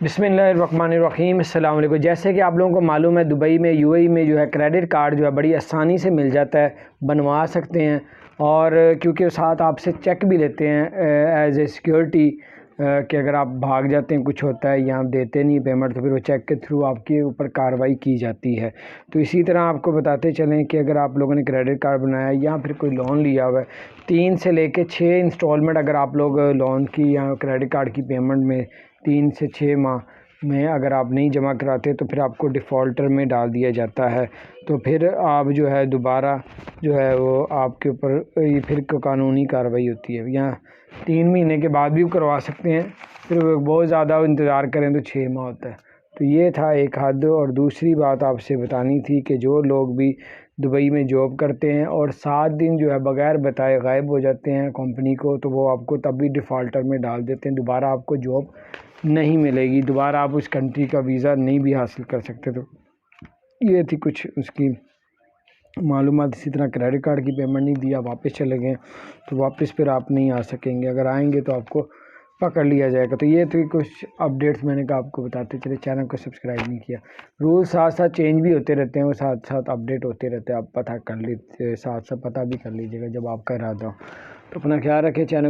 بسم اللہ الرحمن الرحیم۔ السلام علیکم۔ جیسے کہ آپ لوگوں کو معلوم ہے دبئی میں UAE میں جو ہے کریڈٹ کارڈ جو ہے بڑی آسانی سے مل جاتا ہے، بنوا سکتے ہیں، اور کیونکہ ساتھ آپ سے چیک بھی لیتے ہیں ایز اے سیکیورٹی کہ اگر آپ بھاگ جاتے ہیں کچھ ہوتا ہے یا آپ دیتے نہیں پیمنٹ تو پھر وہ چیک کے تھرو آپ کے اوپر کارروائی کی جاتی ہے۔ تو اسی طرح آپ کو بتاتے چلیں کہ اگر آپ لوگوں نے کریڈٹ کارڈ بنایا یا پھر کوئی لون لیا ہوا ہے، 3 سے لے کے 6 انسٹالمنٹ اگر آپ لوگ لون کی یا کریڈٹ کارڈ کی پیمنٹ میں 3 سے 6 ماہ میں اگر آپ نہیں جمع کراتے تو پھر آپ کو ڈیفالٹر میں ڈال دیا جاتا ہے۔ تو پھر آپ جو ہے دوبارہ جو ہے وہ آپ کے اوپر یہ پھر قانونی کارروائی ہوتی ہے، یا 3 مہینے کے بعد بھی کروا سکتے ہیں، پھر بہت زیادہ انتظار کریں تو 6 ماہ ہوتا ہے۔ تو یہ تھا ایک حد، اور دوسری بات آپ سے بتانی تھی کہ جو لوگ بھی دبئی میں جاب کرتے ہیں اور 7 دن جو ہے بغیر بتائے غائب ہو جاتے ہیں کمپنی کو، تو وہ آپ کو تب بھی ڈیفالٹر میں ڈال دیتے ہیں، دوبارہ آپ کو جاب نہیں ملے گی، دوبارہ آپ اس کنٹری کا ویزا نہیں بھی حاصل کر سکتے۔ تو یہ تھی کچھ اس کی معلومات۔ اسی طرح کریڈٹ کارڈ کی پیمنٹ نہیں دیا، واپس چلے گئے تو واپس پھر آپ نہیں آ سکیں گے، اگر آئیں گے تو آپ کو پکڑ لیا جائے گا۔ تو یہ تھی کچھ اپڈیٹس میں نے کہا آپ کو بتاتے چلے، چینل کو سبسکرائب نہیں کیا۔ رول ساتھ ساتھ چینج بھی ہوتے رہتے ہیں، وہ ساتھ ساتھ اپڈیٹ ہوتے رہتے ہیں، آپ پتہ کر لیجیے، ساتھ ساتھ پتہ بھی کر لیجیے گا جب آپ کا ارادہ ہو۔ تو اپنا خیال رکھیں، چینل